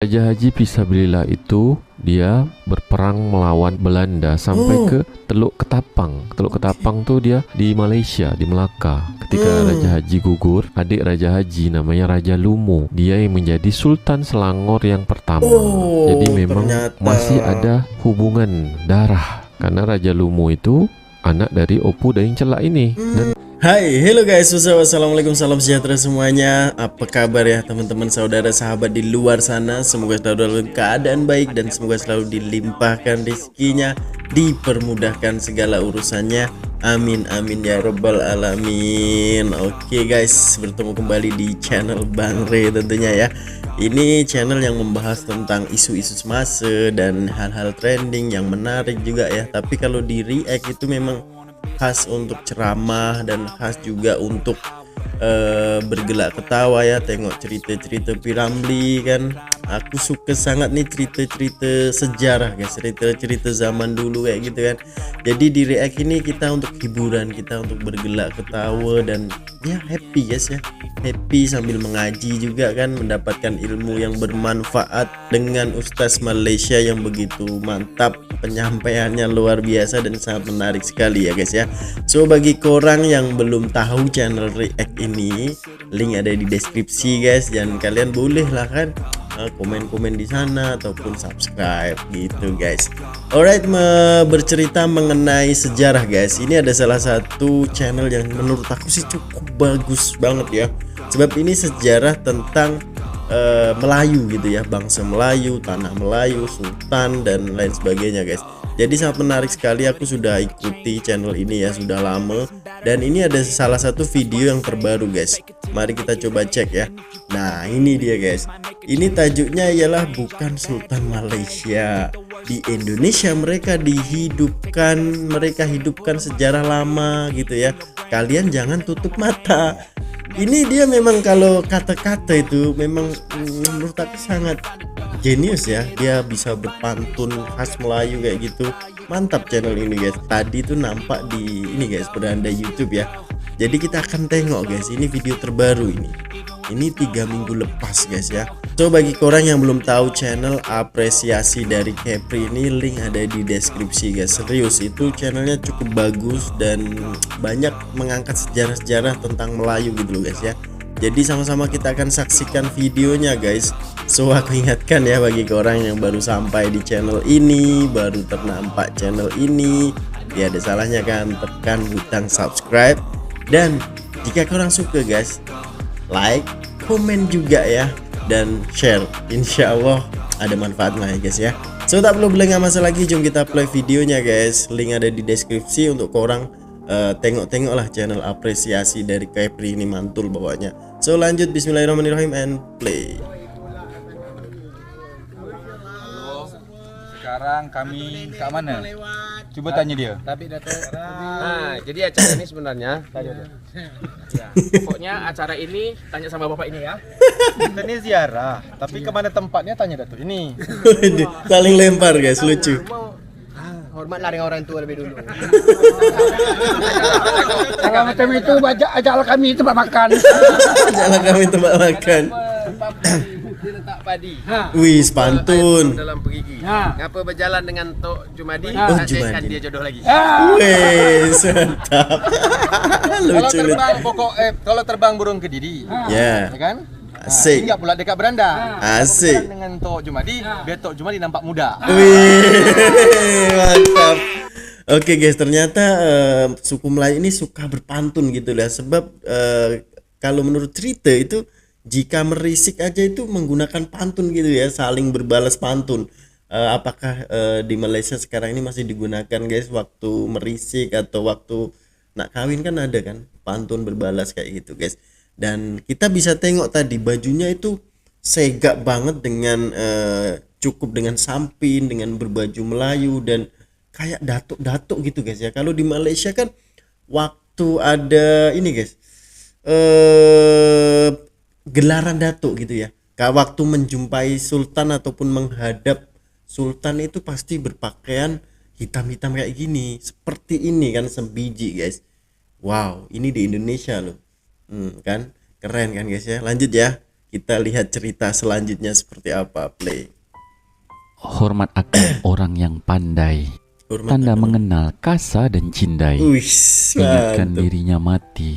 Raja Haji Fisabilillah itu dia berperang melawan Belanda sampai ke Teluk Ketapang. Teluk Ketapang tuh dia di Malaysia, di Melaka. Ketika Raja Haji gugur, adik Raja Haji namanya Raja Lumo, dia yang menjadi Sultan Selangor yang pertama. Jadi memang masih ada hubungan darah karena Raja Lumo itu anak dari Opu Daing Celak ini. Dan Hai, hello guys, wassalamualaikum, salam sejahtera semuanya. Apa kabar ya teman-teman, saudara, sahabat di luar sana? Semoga selalu dalam keadaan baik dan semoga selalu dilimpahkan rezekinya, dipermudahkan segala urusannya. Amin amin ya robbal alamin. Oke guys, bertemu kembali di channel Bang Re tentunya ya. Ini channel yang membahas tentang isu-isu semasa dan hal-hal trending yang menarik juga ya. Tapi kalau di react itu memang khas untuk ceramah dan khas juga untuk bergelak ketawa ya. Tengok cerita-cerita Piramli kan, aku suka sangat nih cerita-cerita sejarah guys, cerita-cerita zaman dulu kayak gitu kan. Jadi di react ini kita untuk hiburan, kita untuk bergelak ketawa dan ya happy guys ya, happy sambil mengaji juga kan, mendapatkan ilmu yang bermanfaat dengan Ustaz Malaysia yang begitu mantap, penyampaiannya luar biasa dan sangat menarik sekali ya guys ya. So bagi korang yang belum tahu channel react ini, link ada di deskripsi guys, dan kalian boleh lah kan komen-komen di sana ataupun subscribe gitu guys. Alright, bercerita mengenai sejarah guys, ini ada salah satu channel yang menurut aku sih cukup bagus banget ya, sebab ini sejarah tentang Melayu gitu ya, bangsa Melayu, tanah Melayu, sultan dan lain sebagainya guys. Jadi sangat menarik sekali, aku sudah ikuti channel ini ya sudah lama, dan ini ada salah satu video yang terbaru guys. Mari kita coba cek ya. Nah ini dia guys, ini tajuknya ialah bukan Sultan Malaysia. Di Indonesia mereka dihidupkan, mereka hidupkan sejarah lama gitu ya. Kalian jangan tutup mata. Ini dia memang kalau kata-kata itu memang menurut aku sangat jenius ya. Dia bisa berpantun khas Melayu kayak gitu. Mantap channel ini guys. Tadi tuh nampak di ini guys, beranda YouTube ya. Jadi kita akan tengok guys, ini video terbaru ini. Ini 3 minggu lepas guys ya. So bagi korang yang belum tahu channel apresiasi dari Kepri ini, link ada di deskripsi guys. Serius, itu channelnya cukup bagus dan banyak mengangkat sejarah-sejarah tentang Melayu gitu loh guys ya. Jadi sama-sama kita akan saksikan videonya guys. So aku ingatkan ya, bagi korang yang baru sampai di channel ini, baru ternampak channel ini, ya ada salahnya kan tekan butang subscribe. Dan jika korang suka guys, like, komen juga ya, dan share. Insya Allah ada manfaatnya ya guys ya. So tak perlu berlengah masa lagi, jom kita play videonya guys. Link ada di deskripsi untuk korang tengok-tengok lah channel apresiasi dari Kepri ini, mantul bawahnya. So lanjut, bismillahirrahmanirrahim and play. Sekarang kami ke mana? Coba tanya dia. Tapi Datuk. Nah, jadi acara ini sebenarnya tanya dia. Ya, pokoknya acara ini tanya sama bapak ini ya. Kita ini ziarah, tapi kemana tempatnya tanya Datuk ini. Saling lempar guys, lucu. Hormatlah dengan orang tua lebih dulu. Kalau macam itu ajak kami tempat makan. Jangan kami tempat makan. Dia letak padi. Wih, pantun. Dalam perigi. Ngapa berjalan dengan Tok Jumadi? Oh, Nasibkan Jumadi. dia jodoh lagi. Wih, mantap. Kalau Lucu. terbang kalau terbang burung ke Didi, Ya, ya kan? asik. Tinggal pula dekat beranda. Asik. Dengan Tok Jumadi, biar Tok Jumadi nampak muda. Wih, mantap. Oke guys, ternyata suku Melayu ini suka berpantun gitu lah. Sebab kalau menurut cerita itu, jika merisik aja itu menggunakan pantun gitu ya, saling berbalas pantun. Apakah di Malaysia sekarang ini masih digunakan guys, waktu merisik atau waktu nak kawin kan ada kan pantun berbalas kayak gitu guys. Dan kita bisa tengok tadi bajunya itu segak banget dengan cukup dengan sampin, dengan berbaju Melayu dan kayak datuk-datuk gitu guys ya. Kalau di Malaysia kan waktu ada ini guys, gelaran datuk gitu ya, waktu menjumpai sultan ataupun menghadap sultan itu pasti berpakaian hitam-hitam kayak gini, seperti ini kan, sebiji guys. Wow, ini di Indonesia loh. Kan keren kan guys ya. Lanjut ya, Kita lihat cerita selanjutnya seperti apa. Play. Hormat akan orang yang pandai. Hormat Tanda akan- mengenal kasa dan cindai. Uish, Ingatkan mantap. dirinya mati.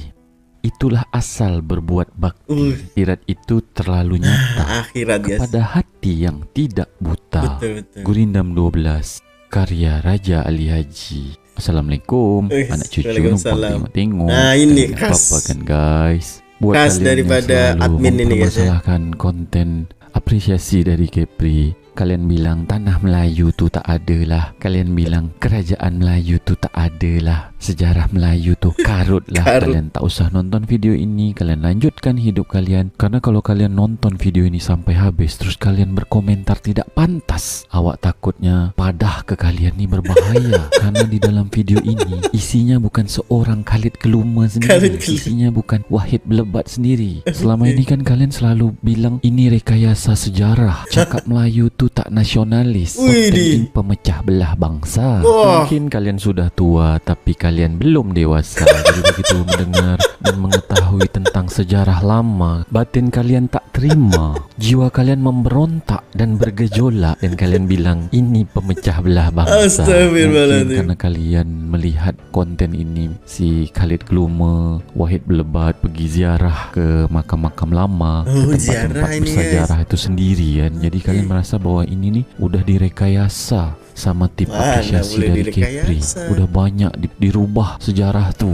Itulah asal berbuat bakti. Akhirat itu terlalu nyata Akhirat guys. pada hati yang tidak buta. Betul. Gurindam 12, karya Raja Ali Haji. Assalamualaikum, anak cucu numpang Waalaikumsalam. tengok. Nah, ini Tak khas. apa kan guys. Buat Khas kalian daripada yang selalu admin ini, guys, ya. mempermasalahkan konten apresiasi dari Kepri. Kalian bilang tanah Melayu tu tak ada lah. Kalian bilang kerajaan Melayu tu tak ada lah. Sejarah Melayu tu karut lah. Karut. Kalian tak usah nonton video ini. Kalian lanjutkan hidup kalian. Karena kalau kalian nonton video ini sampai habis, terus kalian berkomentar tidak pantas, awak takutnya padah ke kalian ni berbahaya. Karena di dalam video ini isinya bukan seorang Khalid Keluma sendiri. Khalid Keluma. Isinya bukan Wahid Belebat sendiri. Selama ini kan kalian selalu bilang ini rekayasa sejarah. Cakap Melayu tu tak nasionalis. Widih. Konten ini pemecah belah bangsa. Wah. Mungkin kalian sudah tua tapi kalian belum dewasa. Jadi begitu mendengar dan mengetahui tentang sejarah lama, batin kalian tak terima. Jiwa kalian memberontak dan bergejolak dan kalian bilang ini pemecah belah bangsa. Astagfirullahaladzim. Mungkin karena kalian melihat konten ini si Khalid Keluma, Wahid Belebat pergi ziarah ke makam-makam lama, Oh, ke ziarah tempat-tempat ini, bersejarah itu sendiri kan. Jadi kalian merasa bahwa ini nih udah direkayasa sama tim Mana apresiasi boleh dari Kepri. direkayasa? Udah banyak dirubah sejarah tu.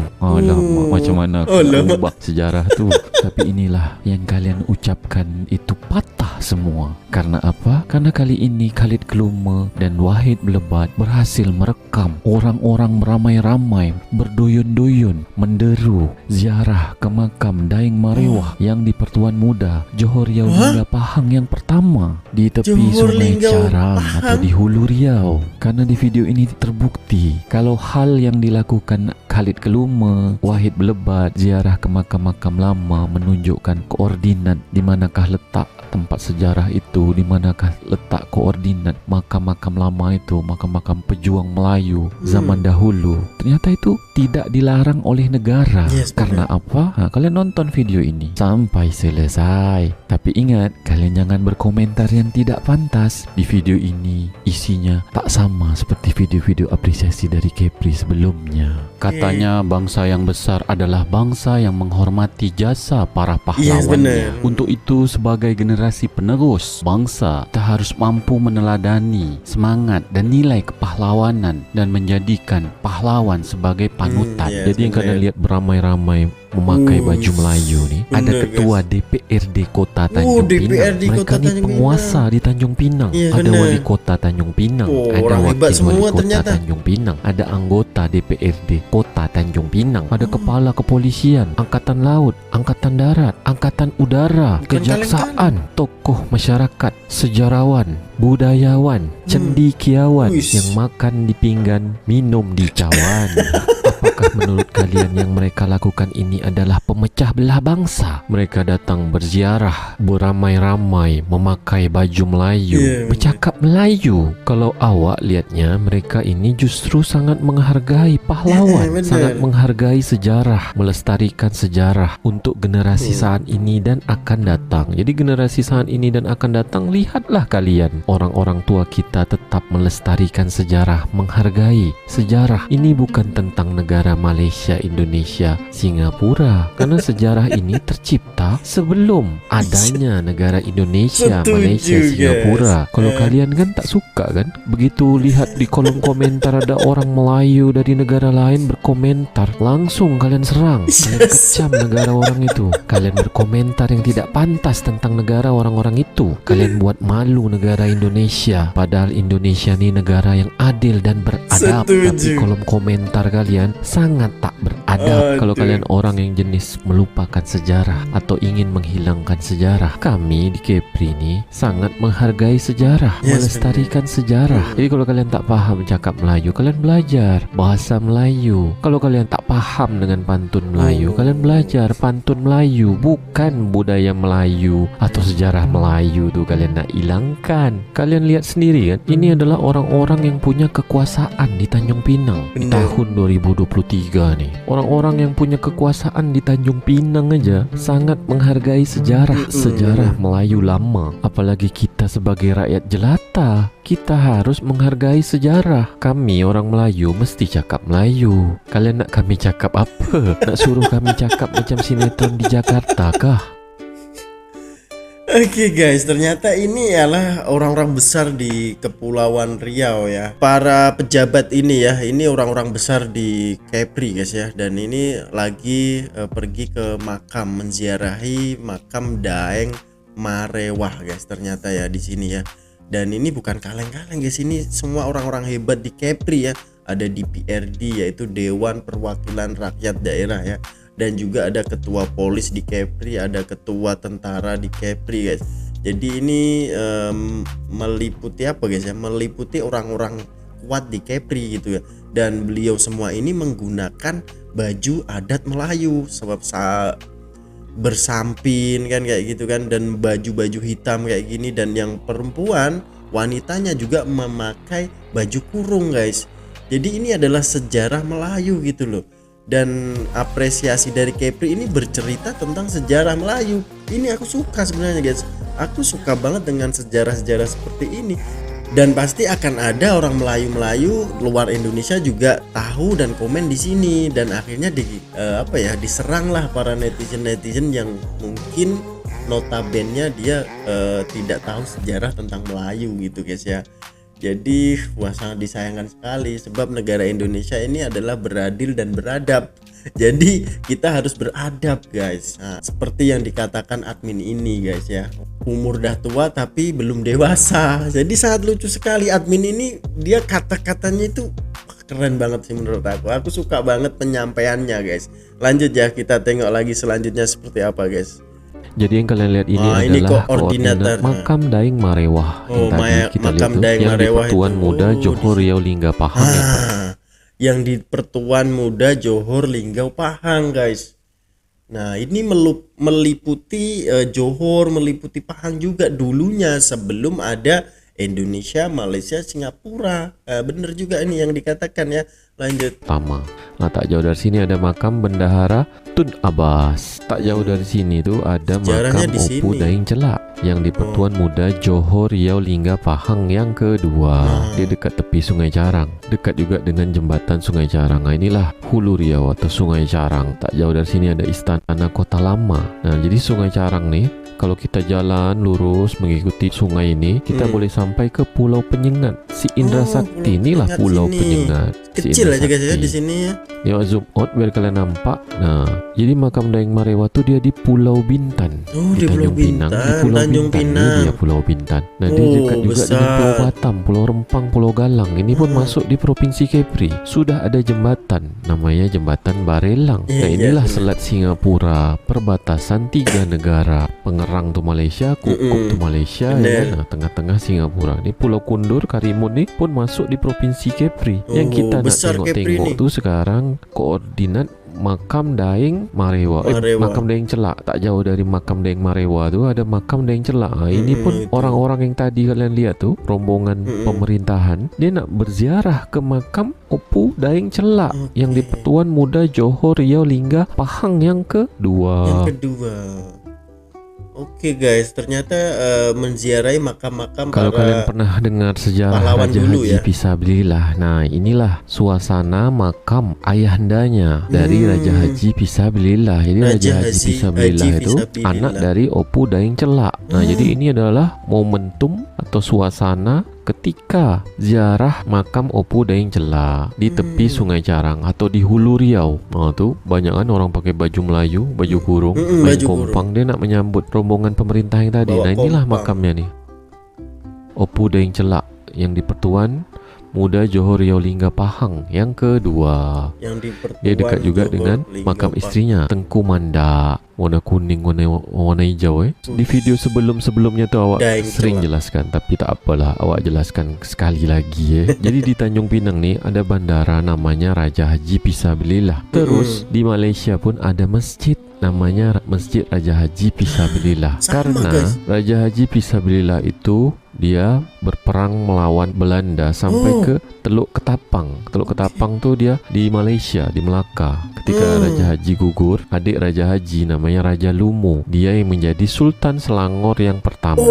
Macam mana aku Alamak. ubah sejarah tu. Tapi inilah yang kalian ucapkan itu patah semua. Karena apa? Karena kali ini Khalid Keluma dan Wahid Belebat berhasil merekam orang-orang beramai-ramai berduyun-duyun menderu ziarah ke makam Daeng Marewah yang di Pertuan Muda Johor Riau hingga Pahang yang pertama di tepi Johor Sungai Linggau, Caram atau Pahang. di Hulu Riau. Karena di video ini terbukti kalau hal yang dilakukan Khalid Keluma, Wahid Belebat ziarah ke makam-makam lama menunjukkan koordinat di manakah letak tempat sejarah itu, di manakah letak koordinat makam-makam lama itu, makam-makam pejuang Melayu zaman dahulu. Ternyata itu tidak dilarang oleh negara. Yes, Karena apa? Kalian nonton video ini sampai selesai. Tapi ingat, kalian jangan berkomentar yang tidak pantas. Di video ini isinya tak sama seperti video-video apresiasi dari Kepri sebelumnya. Katanya bangsa yang besar adalah bangsa yang menghormati jasa para Yes, pahlawannya. benar. Untuk itu sebagai generasi penerus bangsa, kita harus mampu meneladani semangat dan nilai kepahlawanan dan menjadikan pahlawan sebagai panutan. yes, Jadi yang benar. kalian lihat beramai-ramai memakai baju Melayu ni, ada benar, ketua DPRD Kota Tanjung Pinang. DPRD Mereka Kota ni Tanjung penguasa di Tanjung Pinang. Yes, Ada benar. wali kota Tanjung Pinang, Oh, ada orang hebat wakil semua wali kota ternyata. Tanjung Pinang, ada anggota DPRD Kota Tanjung Pinang, ada kepala kepolisian, angkatan laut, angkatan darat, angkatan udara, Bukan kejaksaan, tokoh masyarakat, sejarawan, budayawan, cendekiawan Wis. yang makan di pinggan, minum di cawan. Apakah menurut kalian yang mereka lakukan ini adalah pemecah belah bangsa? Mereka datang berziarah beramai-ramai memakai baju Melayu, Yeah, bercakap Melayu. Kalau awak lihatnya, mereka ini justru sangat menghargai pahlawan, benar. sangat menghargai sejarah, melestarikan sejarah untuk generasi saat ini dan akan datang. Jadi generasi saat ini dan akan datang, lihatlah kalian, orang-orang tua kita tetap melestarikan sejarah, menghargai sejarah. Ini bukan tentang negara Malaysia, Indonesia, Singapura, karena sejarah ini tercipta sebelum adanya negara Indonesia, Setuju, Malaysia, guys. Singapura. Kalau kalian kan tak suka kan, begitu lihat di kolom komentar ada orang Melayu dari negara lain berkomentar, langsung kalian serang, kalian kecam negara orang itu, kalian berkomentar yang tidak pantas tentang negara orang-orang itu, kalian buat malu negara Indonesia. Padahal Indonesia ni negara yang adil dan beradab, Setuju. tapi kolom komentar kalian sangat tak beradab. Kalau Aduh. kalian orang yang jenis melupakan sejarah atau ingin menghilangkan sejarah, kami di Kepri ni sangat menghargai sejarah, Yes, melestarikan sejarah. Jadi kalau kalian tak faham cakap Melayu, kalian belajar bahasa Melayu. Kalau kalian tak faham dengan pantun Melayu, kalian belajar pantun Melayu, bukan budaya Melayu atau sejarah Melayu tu kalian nak hilangkan. Kalian lihat sendiri kan, ini adalah orang-orang yang punya kekuasaan di Tanjung Pinang di Benar. tahun 2020 2023 nih, orang-orang yang punya kekuasaan di Tanjung Pinang aja sangat menghargai sejarah Melayu lama. Apalagi kita sebagai rakyat jelata, kita harus menghargai sejarah. Kami orang Melayu mesti cakap Melayu. Kalian nak kami cakap apa? Nak suruh kami cakap macam sinetron di Jakarta kah? Oke guys, ternyata ini adalah orang-orang besar di Kepulauan Riau ya. Para pejabat ini ya, ini orang-orang besar di Kepri guys ya. Dan ini lagi pergi ke makam, menziarahi makam Daeng Marewah guys. Ternyata ya di sini ya. Dan ini bukan kaleng-kaleng guys, ini semua orang-orang hebat di Kepri ya. Ada DPRD yaitu Dewan Perwakilan Rakyat Daerah ya. Dan juga ada ketua polis di Kepri, ada ketua tentara di Kepri guys. Jadi ini meliputi apa guys ya, meliputi orang-orang kuat di Kepri gitu ya. Dan beliau semua ini menggunakan baju adat Melayu, sebab bersampin kan kayak gitu kan, dan baju-baju hitam kayak gini. Dan yang perempuan, wanitanya juga memakai baju kurung guys. Jadi ini adalah sejarah Melayu gitu loh. Dan apresiasi dari Kepri ini bercerita tentang sejarah Melayu. Ini aku suka sebenarnya guys. Aku suka banget dengan sejarah-sejarah seperti ini. Dan pasti akan ada orang Melayu-Melayu luar Indonesia juga tahu dan komen di sini. Dan akhirnya diserang lah para netizen-netizen yang mungkin notabene dia tidak tahu sejarah tentang Melayu gitu guys ya. Jadi sangat disayangkan sekali, sebab negara Indonesia ini adalah beradil dan beradab. Jadi kita harus beradab guys. Nah, seperti yang dikatakan admin ini guys ya, umur dah tua tapi belum dewasa. Jadi sangat lucu sekali admin ini, dia kata-katanya itu keren banget sih menurut aku. Aku suka banget penyampaiannya guys. Lanjut ya, kita tengok lagi selanjutnya seperti apa guys. Jadi yang kalian lihat ini adalah koordinat makam Daeng Marewah. Kita makam lihat Daeng yang di Marewah Pertuan Muda Johor Riau Lingga Pahang ya, yang di Pertuan Muda Johor Linggau Pahang guys. Nah ini meliputi Johor, meliputi Pahang juga dulunya sebelum ada Indonesia, Malaysia, Singapura. Bener juga ini yang dikatakan ya. Lanjut. Nah, tak jauh dari sini ada makam Bendahara Tun Abbas. Tak jauh dari sini tuh ada makam Opu Daeng Celak yang di Pertuan Muda Johor Riau Lingga Pahang yang kedua. Dia dekat tepi Sungai Carang, dekat juga dengan jembatan Sungai Carang. Nah, inilah Hulu Riau atau Sungai Carang. Tak jauh dari sini ada Istana Kota Lama. Nah, jadi Sungai Carang nih, kalau kita jalan lurus mengikuti sungai ini, kita boleh sampai ke Pulau Penyengat. Si Indra Sakti inilah Pulau Penyengat. Kecil aja guys ya di sini ya. Ya, zoom out biar kalian nampak. Nah, jadi makam Daeng Marewah tuh dia di Pulau Bintan. Di Pulau Bintan. Di Pulau Bintan. Ini dia Pulau Bintan. Nah, dia dekat juga dengan Pulau Batam, Pulau Rempang, Pulau Galang. Ini pun masuk di Provinsi Kepri. Sudah ada jembatan, namanya Jembatan Barelang. Nah, inilah Selat Singapura, perbatasan 3 negara. Pengerang tuh Malaysia, Kukuk tuh Malaysia, ya. Nah, tengah-tengah Singapura. Ini Pulau Kundur, Karimun nih pun masuk di Provinsi Kepri. Yang kita nak tengok-tengok tuh sekarang koordinat makam Daeng Marewah. Makam Daeng Celak. Tak jauh dari makam Daeng Marewah tuh ada makam Daeng Celak. Ini pun orang-orang yang tadi kalian lihat tuh, rombongan pemerintahan, dia nak berziarah ke makam Opu Daeng Celak yang di Pertuan Muda Johor Riau Lingga Pahang yang kedua. Oke guys, ternyata menziarahi makam-makam. Kalau kalian pernah dengar sejarah Raja Haji Fisabilillah, nah inilah suasana makam ayahandanya dari Raja Haji Fisabilillah. Jadi Raja Haji Fisabilillah itu anak dari Opu Daeng Celak. Nah, jadi ini adalah momentum atau suasana ketika ziarah makam Opu Daeng Celak di tepi Sungai Carang atau di Hulu Riau. Nah, tuh banyak kan orang pakai baju Melayu, baju kurung, main kompang, dia nak menyambut rombongan pemerintah yang tadi. Nah, inilah makamnya nih, Opu Daeng Celak yang di Pertuan Muda Johor Riau Lingga Pahang yang kedua. Dia dekat juga dengan makam istrinya, Tengku Manda, warna kuning, warna hijau. Di video sebelumnya tuh awak sering jelaskan, tapi tak apalah, awak jelaskan sekali lagi Jadi di Tanjung Pinang nih ada bandara namanya Raja Haji Fisabilillah. Terus di Malaysia pun ada masjid namanya Masjid Raja Haji Fisabilillah. Karena Raja Haji Fisabilillah itu dia berperang melawan Belanda sampai ke Teluk Ketapang. Teluk Ketapang tuh dia di Malaysia, di Melaka. Ketika Raja Haji gugur, adik Raja Haji namanya Raja Lumu, dia yang menjadi Sultan Selangor yang pertama.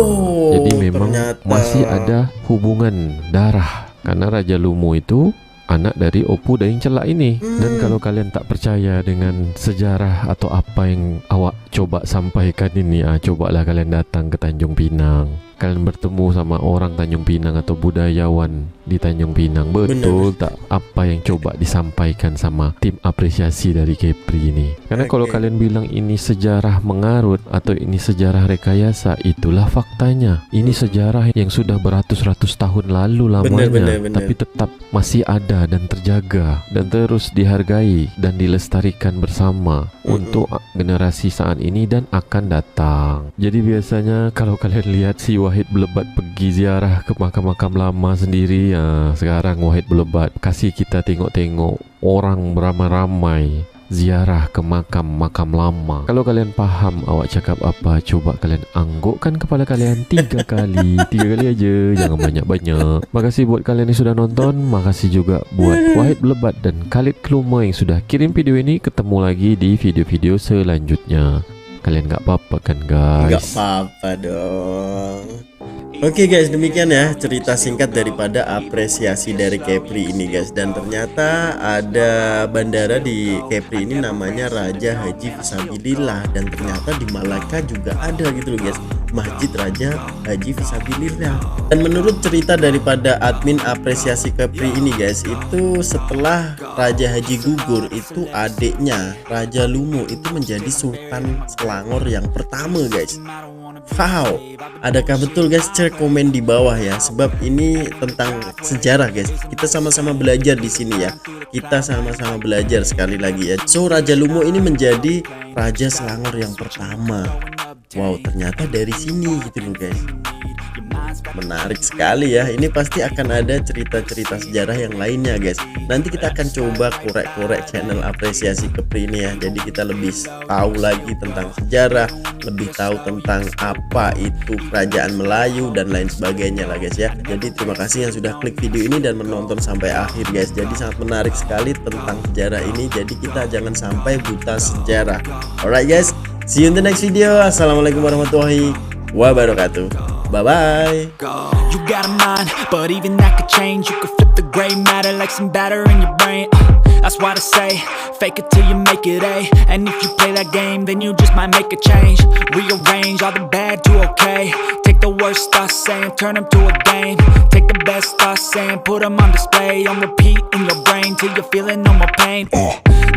Jadi memang ternyata masih ada hubungan darah, karena Raja Lumu itu anak dari Opu Daing Celak ini. Dan kalau kalian tak percaya dengan sejarah atau apa yang awak coba sampaikan ini, cobalah kalian datang ke Tanjung Pinang. Kalian bertemu sama orang Tanjung Pinang atau budayawan di Tanjung Pinang. Betul tak apa yang coba disampaikan sama tim apresiasi dari Kepri ini. Karena kalau kalian bilang ini sejarah mengarut atau ini sejarah rekayasa, itulah faktanya. Ini sejarah yang sudah beratus-ratus tahun lalu lamanya, Benar. tapi tetap masih ada dan terjaga dan terus dihargai dan dilestarikan bersama untuk generasi saat ini dan akan datang. Jadi biasanya kalau kalian lihat si Wahid Belebat pergi ziarah ke makam-makam lama sendiri, sekarang Wahid Belebat kasih kita tengok-tengok orang beramai-ramai ziarah ke makam-makam lama. Kalau kalian paham awak cakap apa, coba kalian anggukkan kepala kalian 3 kali. 3 kali aja, jangan banyak-banyak. Makasih buat kalian yang sudah nonton. Makasih juga buat Wahid Belebat dan Khalid Kluma yang sudah kirim video ini. Ketemu lagi di video-video selanjutnya. Kalian gak apa-apa kan guys? Gak apa-apa dong. Oke guys, demikian ya cerita singkat daripada apresiasi dari Kepri ini guys. Dan ternyata ada bandara di Kepri ini namanya Raja Haji Fisabilillah. Dan ternyata di Malaka juga ada gitu loh guys, Masjid Raja Haji Fisabilillah. Dan menurut cerita daripada admin apresiasi Kepri ini guys, itu setelah Raja Haji gugur, itu adiknya Raja Lumu itu menjadi Sultan Selangor yang pertama guys. Wow, adakah betul guys? Cek komen di bawah ya, sebab ini tentang sejarah guys. Kita sama-sama belajar di sini ya. Kita sama-sama belajar sekali lagi ya. So Raja Lumu ini menjadi Raja Selangor yang pertama. Wow, ternyata dari sini gitu loh guys. Menarik sekali ya. Ini pasti akan ada cerita-cerita sejarah yang lainnya guys. Nanti kita akan coba korek-korek channel apresiasi Kepri ini ya. Jadi kita lebih tahu lagi tentang sejarah, lebih tahu tentang apa itu kerajaan Melayu dan lain sebagainya lah guys ya. Jadi terima kasih yang sudah klik video ini dan menonton sampai akhir guys. Jadi sangat menarik sekali tentang sejarah ini. Jadi kita jangan sampai buta sejarah. Alright guys, see you in the next video. Assalamualaikum warahmatullahi wabarakatuh. Bye-bye. You got a mind, but even that could change. You could flip the gray matter like some batter in your brain. That's why they say, fake it till you make it A. And if you play that game, then you just might make a change. Rearrange all the bad to okay. Take the worst thoughts saying, turn them to a game. Take the best thoughts saying, put them on display. On repeat in your brain till you're feeling no more pain.